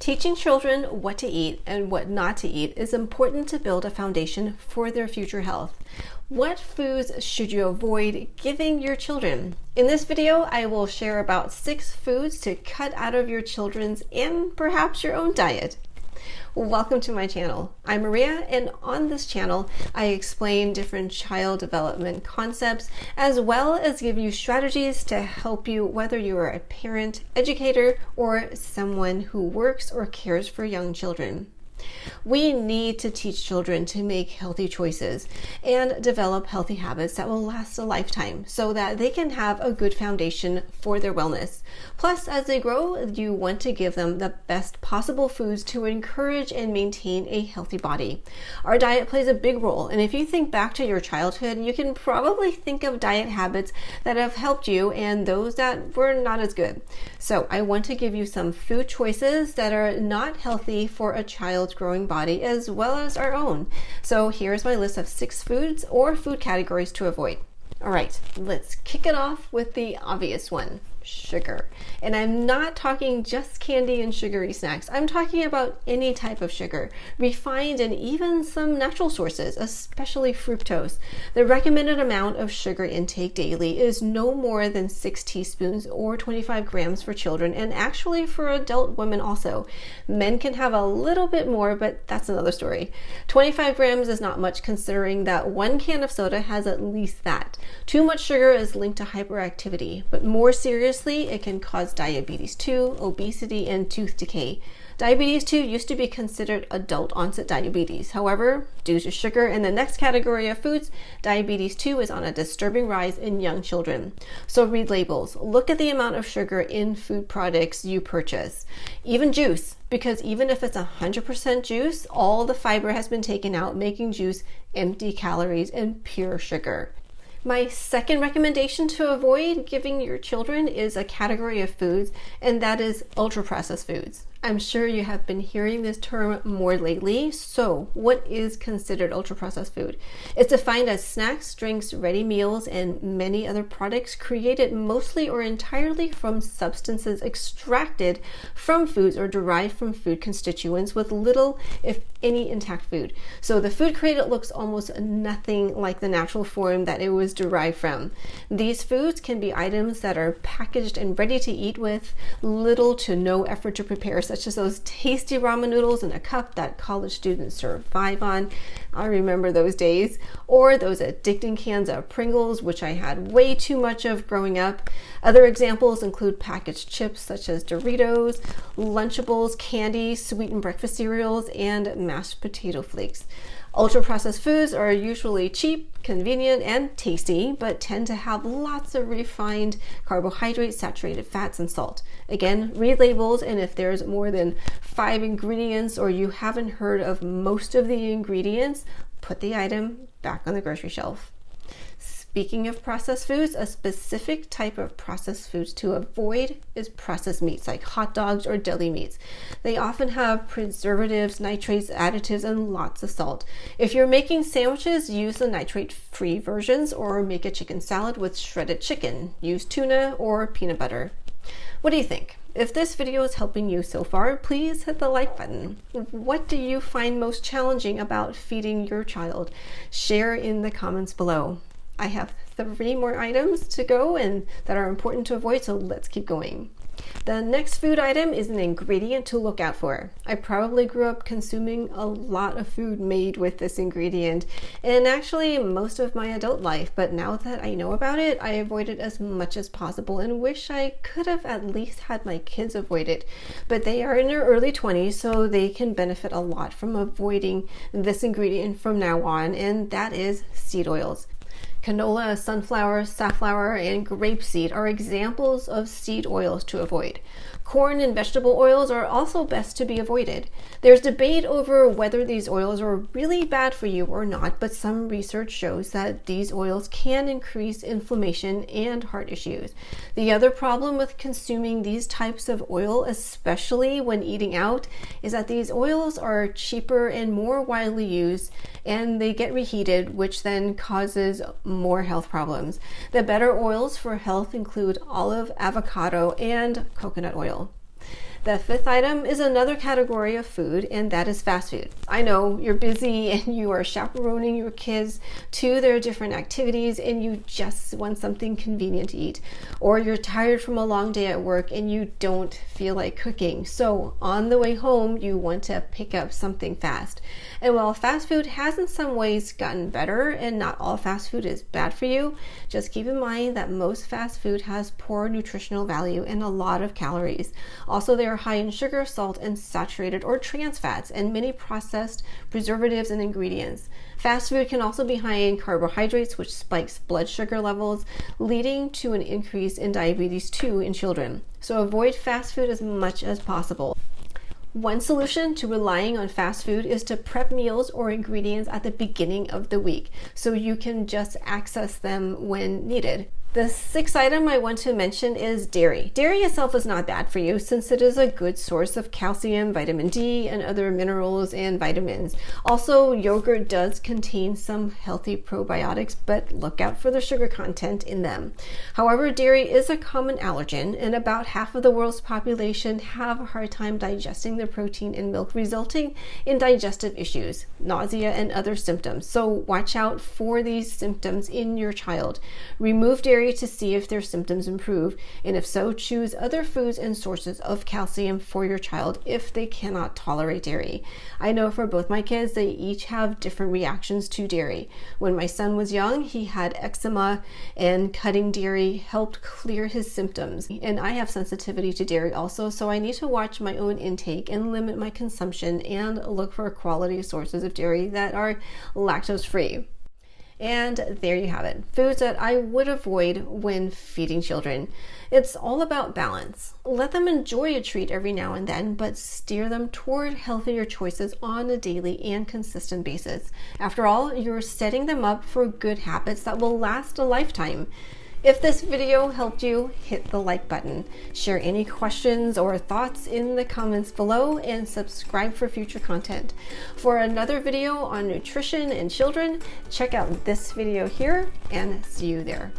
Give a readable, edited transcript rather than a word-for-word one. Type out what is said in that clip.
Teaching children what to eat and what not to eat is important to build a foundation for their future health. What foods should you avoid giving your children? In this video, I will share about 6 foods to cut out of your children's and perhaps your own diet. Welcome to my channel. I'm Maria, and on this channel, I explain different child development concepts as well as give you strategies to help you whether you are a parent, educator, or someone who works or cares for young children. We need to teach children to make healthy choices and develop healthy habits that will last a lifetime so that they can have a good foundation for their wellness. Plus, as they grow, you want to give them the best possible foods to encourage and maintain a healthy body. Our diet plays a big role, and if you think back to your childhood, you can probably think of diet habits that have helped you and those that were not as good. So I want to give you some food choices that are not healthy for a child's growing body as well as our own. So here's my list of 6 foods or food categories to avoid. All right, let's kick it off with the obvious one. Sugar. And I'm not talking just candy and sugary snacks. I'm talking about any type of sugar, refined and even some natural sources, especially fructose. The recommended amount of sugar intake daily is no more than 6 teaspoons or 25 grams for children, and actually for adult women also. Men can have a little bit more, but that's another story. 25 grams is not much considering that 1 can of soda has at least that. Too much sugar is linked to hyperactivity, but more seriously, it can cause diabetes 2, obesity, and tooth decay. Diabetes 2 used to be considered adult onset diabetes. However, due to sugar in the next category of foods, diabetes 2 is on a disturbing rise in young children. So read labels. Look at the amount of sugar in food products you purchase. Even juice, because even if it's 100% juice, all the fiber has been taken out, making juice empty calories and pure sugar. My second recommendation to avoid giving your children is a category of foods, and that is ultra-processed foods. I'm sure you have been hearing this term more lately. So what is considered ultra-processed food? It's defined as snacks, drinks, ready meals, and many other products created mostly or entirely from substances extracted from foods or derived from food constituents with little, if any, intact food. So the food created looks almost nothing like the natural form that it was derived from. These foods can be items that are packaged and ready to eat with little to no effort to prepare, such as those tasty ramen noodles in a cup that college students survive on. I remember those days. Or those addicting cans of Pringles, which I had way too much of growing up. Other examples include packaged chips such as Doritos, Lunchables, candy, sweetened breakfast cereals, and mashed potato flakes. Ultra-processed foods are usually cheap, convenient, and tasty, but tend to have lots of refined carbohydrates, saturated fats, and salt. Again, read labels, and if there's more than 5 ingredients or you haven't heard of most of the ingredients, put the item back on the grocery shelf. Speaking of processed foods, a specific type of processed foods to avoid is processed meats like hot dogs or deli meats. They often have preservatives, nitrates, additives, and lots of salt. If you're making sandwiches, use the nitrate-free versions or make a chicken salad with shredded chicken. Use tuna or peanut butter. What do you think? If this video is helping you so far, please hit the like button. What do you find most challenging about feeding your child? Share in the comments below. I have 3 more items to go and that are important to avoid, so let's keep going. The next food item is an ingredient to look out for. I probably grew up consuming a lot of food made with this ingredient, and actually most of my adult life, but now that I know about it, I avoid it as much as possible and wish I could have at least had my kids avoid it. But they are in their early 20s, so they can benefit a lot from avoiding this ingredient from now on, and that is seed oils. Canola, sunflower, safflower, and grapeseed are examples of seed oils to avoid. Corn and vegetable oils are also best to be avoided. There's debate over whether these oils are really bad for you or not, but some research shows that these oils can increase inflammation and heart issues. The other problem with consuming these types of oil, especially when eating out, is that these oils are cheaper and more widely used, and they get reheated, which then causes more health problems. The better oils for health include olive, avocado, and coconut oil. The fifth item is another category of food, and that is fast food. I know you're busy and you are chaperoning your kids to their different activities and you just want something convenient to eat, or you're tired from a long day at work and you don't feel like cooking. So on the way home, you want to pick up something fast. And while fast food has in some ways gotten better and not all fast food is bad for you, just keep in mind that most fast food has poor nutritional value and a lot of calories. Also, they are high in sugar, salt, and saturated or trans fats, and many processed preservatives and ingredients. Fast food can also be high in carbohydrates, which spikes blood sugar levels, leading to an increase in diabetes too in children. So avoid fast food as much as possible. One solution to relying on fast food is to prep meals or ingredients at the beginning of the week so you can just access them when needed. The sixth item I want to mention is dairy. Dairy itself is not bad for you since it is a good source of calcium, vitamin D, and other minerals and vitamins. Also, yogurt does contain some healthy probiotics, but look out for the sugar content in them. However, dairy is a common allergen, and about half of the world's population have a hard time digesting the protein in milk, resulting in digestive issues, nausea, and other symptoms. So watch out for these symptoms in your child. Remove dairy to see if their symptoms improve, and if so, choose other foods and sources of calcium for your child if they cannot tolerate dairy. I know for both my kids, they each have different reactions to dairy. When my son was young, he had eczema, and cutting dairy helped clear his symptoms. And I have sensitivity to dairy also, so I need to watch my own intake and limit my consumption and look for quality sources of dairy that are lactose free. And there you have it, foods that I would avoid when feeding children. It's all about balance. Let them enjoy a treat every now and then, but steer them toward healthier choices on a daily and consistent basis. After all, you're setting them up for good habits that will last a lifetime. If this video helped you, hit the like button. Share any questions or thoughts in the comments below, and subscribe for future content. For another video on nutrition and children, check out this video here, and see you there.